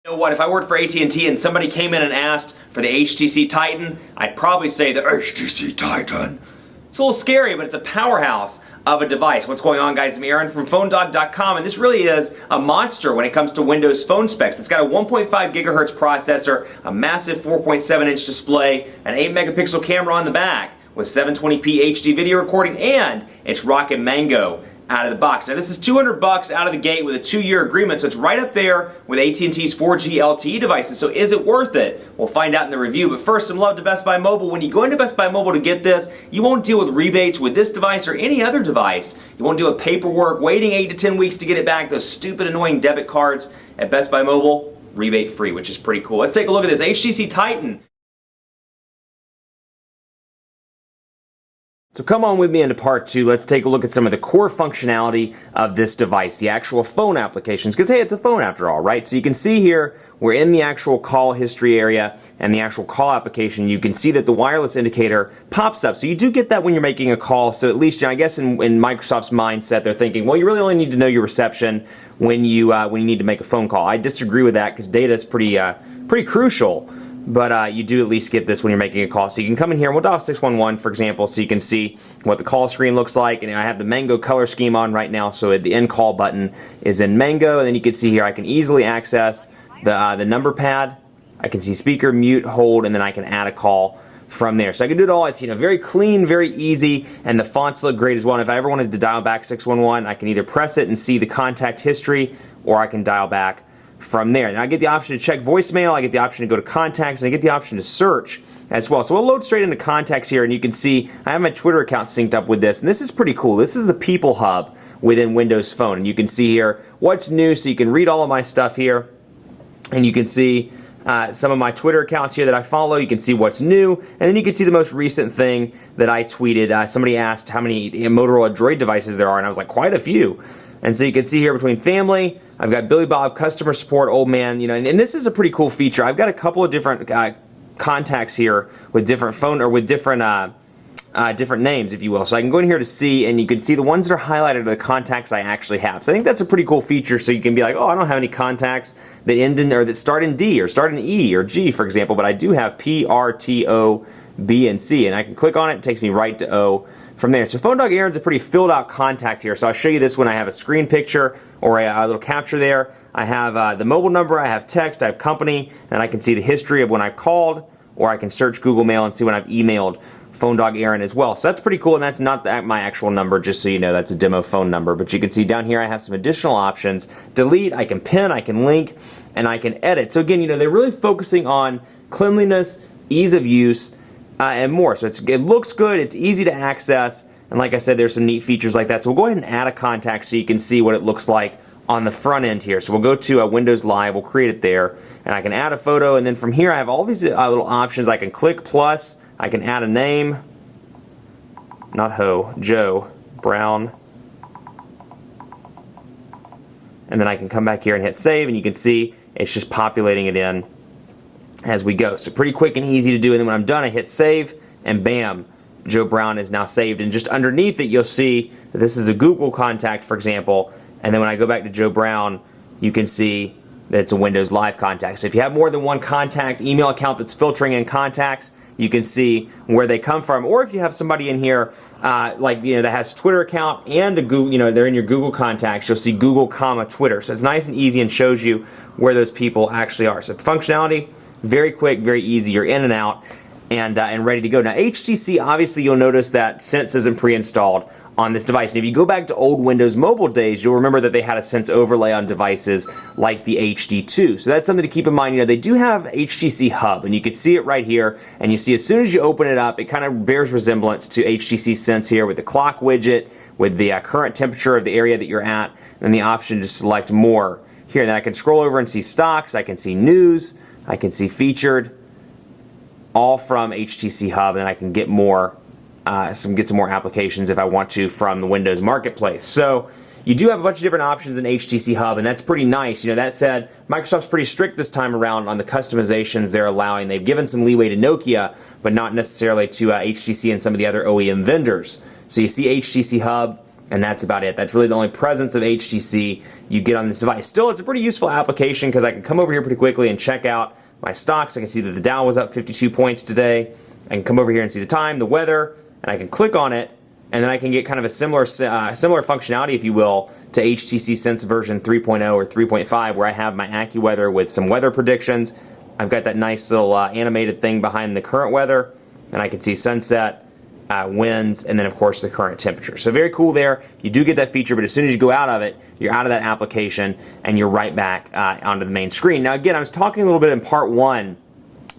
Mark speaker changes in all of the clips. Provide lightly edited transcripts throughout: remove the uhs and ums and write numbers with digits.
Speaker 1: You know what, if I worked for AT&T and somebody came in and asked for the HTC Titan, I'd probably say the HTC Titan. It's a little scary, but it's a powerhouse of a device. What's going on, guys? I'm Aaron from PhoneDog.com, and this really is a monster when it comes to Windows Phone specs. It's got a 1.5 gigahertz processor, a massive 4.7-inch display, an 8-megapixel camera on the back with 720p HD video recording, and it's rocking Mango out of the box. Now this is $200 out of the gate with a 2-year agreement, so it's right up there with AT&T's 4G LTE devices. So is it worth it? We'll find out in the review. But first, some love to Best Buy Mobile. When you go into Best Buy Mobile to get this, you won't deal with rebates with this device or any other device. You won't deal with paperwork, waiting 8 to 10 weeks to get it back, those stupid annoying debit cards. At Best Buy Mobile, rebate free, which is pretty cool. Let's take a look at this HTC Titan. So come on with me into part 2. Let's take a look at some of the core functionality of this device, the actual phone applications, because hey, it's a phone after all, right? So you can see here, we're in the actual call history area and the actual call application. You can see that the wireless indicator pops up. So you do get that when you're making a call. So at least, I guess in Microsoft's mindset, they're thinking, well, you really only need to know your reception when you need to make a phone call. I disagree with that because data is pretty crucial. But you do at least get this when you're making a call. So you can come in here and we'll dial 611, for example, so you can see what the call screen looks like. And I have the Mango color scheme on right now, so the end call button is in Mango. And then you can see here I can easily access the number pad. I can see speaker, mute, hold, and then I can add a call from there. So I can do it all. It's very clean, very easy, and the fonts look great as well. And if I ever wanted to dial back 611, I can either press it and see the contact history, or I can dial back from there. And I get the option to check voicemail, I get the option to go to contacts, and I get the option to search as well. So we'll load straight into contacts here, and you can see I have my Twitter account synced up with this, and this is pretty cool. This is the People Hub within Windows Phone, and you can see here what's new, so you can read all of my stuff here, and you can see some of my Twitter accounts here that I follow. You can see what's new, and then you can see the most recent thing that I tweeted. Somebody asked how many Motorola Droid devices there are, and I was like, quite a few. And so you can see here between family, I've got Billy Bob, customer support, old man, and this is a pretty cool feature. I've got a couple of different contacts here with different phone or with different different names, if you will. So I can go in here to see, and you can see the ones that are highlighted are the contacts I actually have. So I think that's a pretty cool feature. So you can be like, oh, I don't have any contacts that end in or that start in D or start in E or G, for example, but I do have P, R, T, O, B, and C, and I can click on it. It takes me right to O from there. So PhoneDog Aaron's a pretty filled out contact here. So I'll show you this when I have a screen picture or a little capture there. I have the mobile number, I have text, I have company, and I can see the history of when I called, or I can search Google Mail and see when I've emailed PhoneDog Aaron as well. So that's pretty cool, and that's not my actual number, just so you know, that's a demo phone number. But you can see down here I have some additional options. Delete, I can pin, I can link, and I can edit. So again, they're really focusing on cleanliness, ease of use, and more. So it looks good, it's easy to access, and like I said, there's some neat features like that. So we'll go ahead and add a contact so you can see what it looks like on the front end here. So we'll go to Windows Live, we'll create it there, and I can add a photo, and then from here I have all these little options. I can click plus, I can add a name, not Ho, Joe Brown, and then I can come back here and hit save, and you can see it's just populating it in as we go. So pretty quick and easy to do, and then when I'm done I hit save, and bam, Joe Brown is now saved. And just underneath it you'll see that this is a Google contact, for example, and then when I go back to Joe Brown you can see that it's a Windows Live contact. So if you have more than one contact email account that's filtering in contacts, you can see where they come from. Or if you have somebody in here that has Twitter account and a Google, they're in your Google contacts, you'll see Google, Twitter. So it's nice and easy and shows you where those people actually are. So functionality, very quick, very easy. You're in and out and ready to go. Now HTC, obviously you'll notice that Sense isn't pre-installed on this device. And if you go back to old Windows Mobile days, you'll remember that they had a Sense overlay on devices like the HD2. So that's something to keep in mind. They do have HTC Hub, and you can see it right here. And you see as soon as you open it up, it kind of bears resemblance to HTC Sense here with the clock widget, with the current temperature of the area that you're at, and the option to select more here. And then I can scroll over and see stocks, I can see news, I can see featured, all from HTC Hub, and I can get more some more applications if I want to from the Windows Marketplace. So you do have a bunch of different options in HTC Hub, and that's pretty nice. That said, Microsoft's pretty strict this time around on the customizations they're allowing. They've given some leeway to Nokia, but not necessarily to HTC and some of the other OEM vendors. So you see HTC Hub, And that's about it. That's really the only presence of HTC you get on this device. Still, it's a pretty useful application because I can come over here pretty quickly and check out my stocks. I can see that the Dow was up 52 points today. I can come over here and see the time, the weather, and I can click on it, and then I can get kind of a similar functionality, if you will, to HTC Sense version 3.0 or 3.5, where I have my AccuWeather with some weather predictions. I've got that nice little animated thing behind the current weather, and I can see sunset, winds, and then of course the current temperature. So very cool there. You do get that feature, but as soon as you go out of it, you're out of that application and you're right back onto the main screen. Now again, I was talking a little bit in part one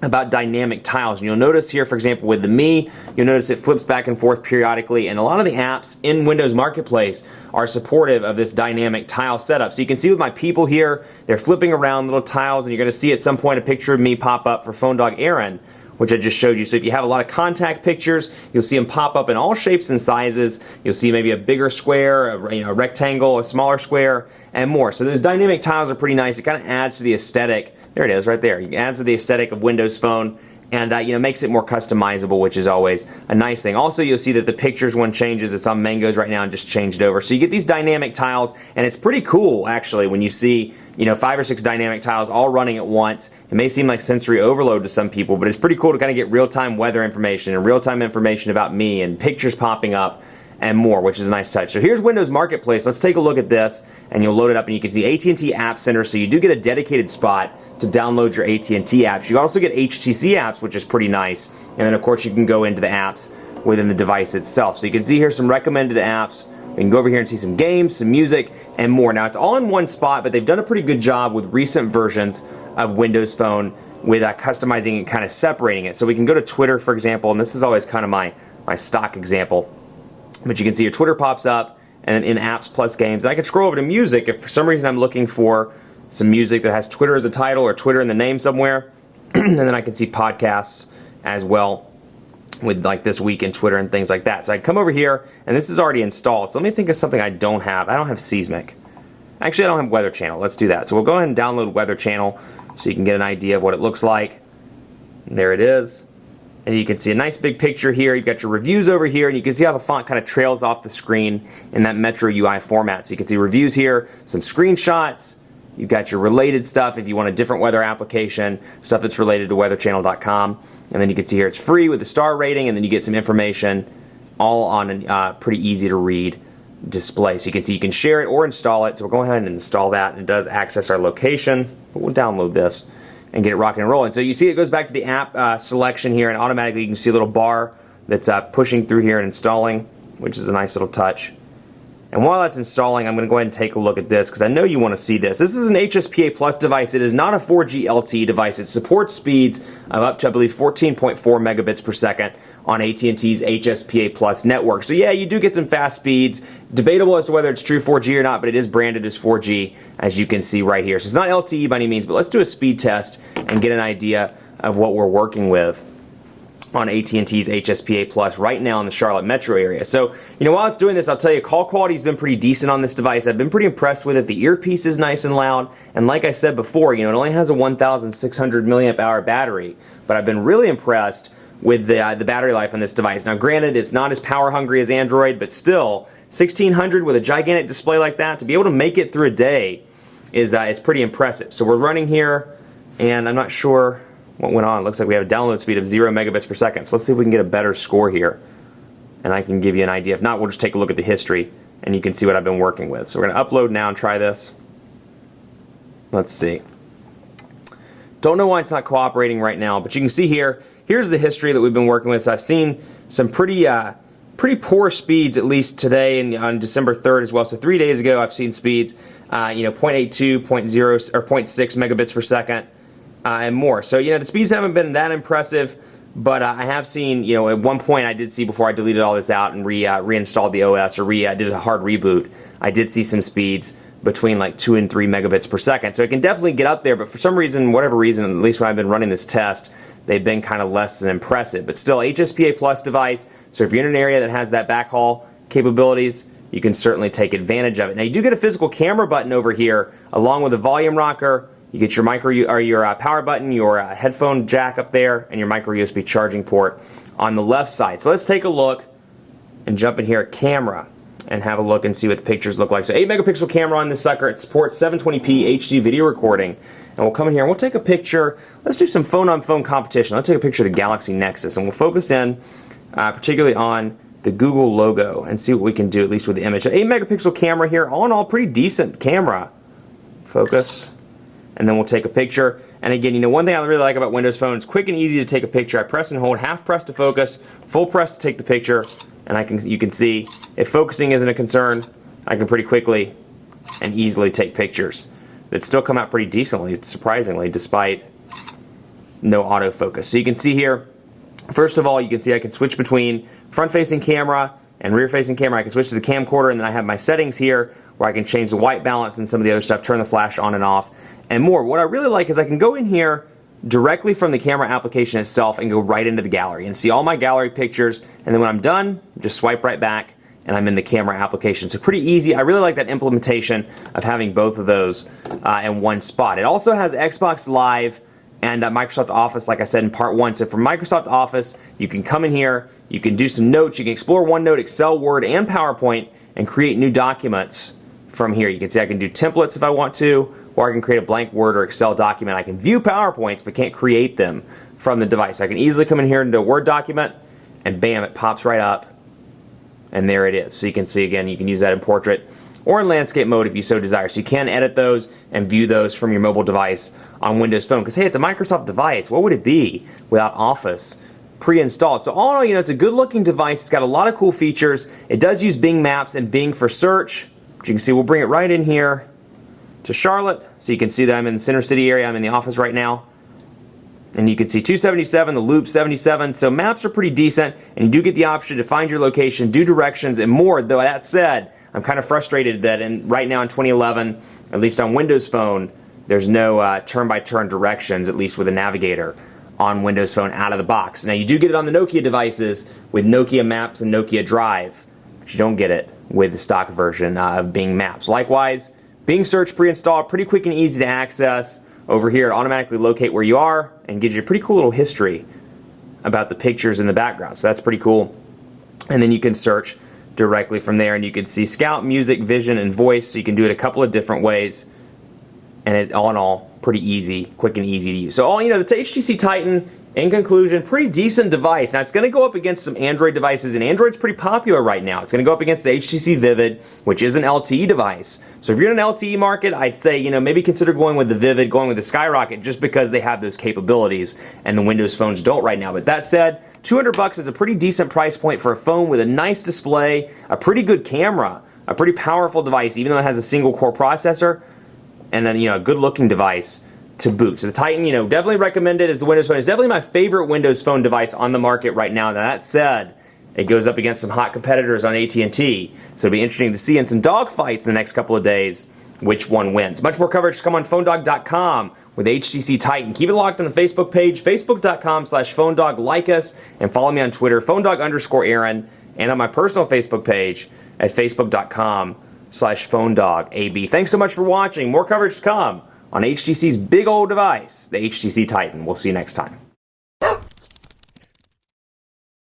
Speaker 1: about dynamic tiles. And you'll notice here, for example, with the Me, you'll notice it flips back and forth periodically, and a lot of the apps in Windows Marketplace are supportive of this dynamic tile setup. So you can see with my people here, they're flipping around little tiles, and you're going to see at some point a picture of me pop up for Phone Dog Aaron, which I just showed you. So if you have a lot of contact pictures, you'll see them pop up in all shapes and sizes. You'll see maybe a bigger square, a rectangle, a smaller square, and more. So those dynamic tiles are pretty nice. It kind of adds to the aesthetic. There it is right there. It adds to the aesthetic of Windows Phone, and makes it more customizable, which is always a nice thing. Also, you'll see that the pictures one changes. It's on Mangoes right now and just changed over. So you get these dynamic tiles, and it's pretty cool actually when you see 5 or 6 dynamic tiles all running at once. It may seem like sensory overload to some people, but it's pretty cool to kind of get real-time weather information and real-time information about me and pictures popping up and more, which is a nice touch. So here's Windows Marketplace. Let's take a look at this, and you'll load it up, and you can see AT&T App Center, so you do get a dedicated spot to download your AT&T apps. You also get HTC apps, which is pretty nice, and then of course you can go into the apps within the device itself. So you can see here some recommended apps. You can go over here and see some games, some music, and more. Now it's all in one spot, but they've done a pretty good job with recent versions of Windows Phone with customizing and kind of separating it. So we can go to Twitter, for example, and this is always kind of my stock example. But you can see your Twitter pops up, and in apps plus games. And I can scroll over to music if for some reason I'm looking for some music that has Twitter as a title or Twitter in the name somewhere. And then I can see podcasts as well with like This Week in Twitter and things like that. So I come over here, and this is already installed. So let me think of something I don't have. I don't have Seismic. Actually, I don't have Weather Channel. Let's do that. So we'll go ahead and download Weather Channel so you can get an idea of what it looks like. And there it is. And you can see a nice big picture here. You've got your reviews over here, and you can see how the font kind of trails off the screen in that Metro UI format. So you can see reviews here, some screenshots. You've got your related stuff if you want a different weather application, stuff that's related to weatherchannel.com. And then you can see here it's free with a star rating, and then you get some information all on a pretty easy to read display. So you can see you can share it or install it. So we'll go ahead and install that, and it does access our location. But we'll download this and get it rocking and rolling. So you see it goes back to the app selection here, and automatically you can see a little bar that's pushing through here and installing, which is a nice little touch. And while that's installing, I'm going to go ahead and take a look at this because I know you want to see this. This is an HSPA Plus device. It is not a 4G LTE device. It supports speeds of up to, I believe, 14.4 megabits per second on AT&T's HSPA Plus network. So yeah, you do get some fast speeds. Debatable as to whether it's true 4G or not, but it is branded as 4G, as you can see right here. So it's not LTE by any means, but let's do a speed test and get an idea of what we're working with on AT&T's HSPA Plus right now in the Charlotte metro area. So, while it's doing this, I'll tell you, call quality's been pretty decent on this device. I've been pretty impressed with it. The earpiece is nice and loud, and like I said before, it only has a 1,600 milliamp hour battery, but I've been really impressed with the battery life on this device. Now, granted, it's not as power hungry as Android, but still, 1,600 with a gigantic display like that, to be able to make it through a day is pretty impressive. So we're running here, and I'm not sure what went on. It looks like we have a download speed of 0 megabits per second. So let's see if we can get a better score here. And I can give you an idea. If not, we'll just take a look at the history and you can see what I've been working with. So we're going to upload now and try this. Let's see. Don't know why it's not cooperating right now, but you can see here, here's the history that we've been working with. So I've seen some pretty poor speeds, at least today and on December 3rd as well. So 3 days ago, I've seen speeds, 0.82, 0.0, or 0.6 megabits per second. And more. So, the speeds haven't been that impressive, but I have seen, at one point I did see before I deleted all this out and reinstalled the OS or did a hard reboot, I did see some speeds between like 2 and 3 megabits per second. So it can definitely get up there, but for some reason, whatever reason, at least when I've been running this test, they've been kind of less than impressive. But still, HSPA Plus device, so if you're in an area that has that backhaul capabilities, you can certainly take advantage of it. Now, you do get a physical camera button over here, along with a volume rocker. You get your your power button, your headphone jack up there, and your micro USB charging port on the left side. So let's take a look and jump in here at camera. and have a look and see what the pictures look like. So 8 megapixel camera on this sucker. It supports 720p HD video recording. And we'll come in here and we'll take a picture. Let's do some phone-on-phone competition. Let's take a picture of the Galaxy Nexus, and we'll focus in particularly on the Google logo and see what we can do, at least with the image. So 8 megapixel camera here, all in all, pretty decent camera. Focus. And then we'll take a picture. And again, you know, one thing I really like about Windows Phone is quick and easy to take a picture. I press and hold, half press to focus, full press to take the picture, and you can see if focusing isn't a concern, I can pretty quickly and easily take pictures that still come out pretty decently, surprisingly, despite no autofocus. So you can see here, first of all, you can see I can switch between front-facing camera and rear-facing camera. I can switch to the camcorder, and then I have my settings here where I can change the white balance and some of the other stuff, turn the flash on and off, and more. What I really like is I can go in here directly from the camera application itself and go right into the gallery and see all my gallery pictures, and then when I'm done, just swipe right back and I'm in the camera application. So pretty easy. I really like that implementation of having both of those in one spot. It also has Xbox Live and Microsoft Office, like I said in part 1. So for Microsoft Office, you can come in here, you can do some notes, you can explore OneNote, Excel, Word, and PowerPoint, and create new documents from here. You can see I can do templates if I want to, or I can create a blank Word or Excel document. I can view PowerPoints, but can't create them from the device. I can easily come in here into a Word document, and bam, it pops right up, and there it is. So you can see, again, you can use that in portrait or in landscape mode if you so desire. So you can edit those and view those from your mobile device on Windows Phone. Because, hey, it's a Microsoft device. What would it be without Office pre-installed? So all in all, you know, it's a good-looking device. It's got a lot of cool features. It does use Bing Maps and Bing for search. But you can see we'll bring it right in here to Charlotte. So you can see that I'm in the Center City area. I'm in the office right now. And you can see 277, the loop 77, so maps are pretty decent, and you do get the option to find your location, do directions, and more. Though that said, I'm kind of frustrated that right now in 2011, at least on Windows Phone, there's no turn-by-turn directions, at least with a navigator on Windows Phone out of the box. Now you do get it on the Nokia devices with Nokia Maps and Nokia Drive, but you don't get it with the stock version of Bing Maps. Likewise, Bing Search pre-installed, pretty quick and easy to access. Over here, it automatically locate where you are and gives you a pretty cool little history about the pictures in the background. So that's pretty cool. And then you can search directly from there, and you can see Scout, Music, Vision, and Voice. So you can do it a couple of different ways. And it, all in all, pretty easy, quick and easy to use. So all, you know, the HTC Titan, in conclusion, pretty decent device. Now it's going to go up against some Android devices, and Android's pretty popular right now. It's going to go up against the HTC Vivid, which is an LTE device. So if you're in an LTE market, I'd say, you know, maybe consider going with the Vivid, going with the Skyrocket, just because they have those capabilities and the Windows phones don't right now. But that said, $200 is a pretty decent price point for a phone with a nice display, a pretty good camera, a pretty powerful device, even though it has a single core processor, and then, you know, a good looking device to boot. So the Titan, you know, definitely recommended as the Windows Phone. It's definitely my favorite Windows Phone device on the market right now. Now that said, it goes up against some hot competitors on AT&T. So it'll be interesting to see in some dogfights in the next couple of days which one wins. Much more coverage to come on PhoneDog.com with HTC Titan. Keep it locked on the Facebook page, Facebook.com/PhoneDog. Like us and follow me on Twitter, PhoneDog_Aaron, and on my personal Facebook page at Facebook.com/PhoneDogAB. Thanks so much for watching. More coverage to come on HTC's big old device, the HTC Titan. We'll see you next time.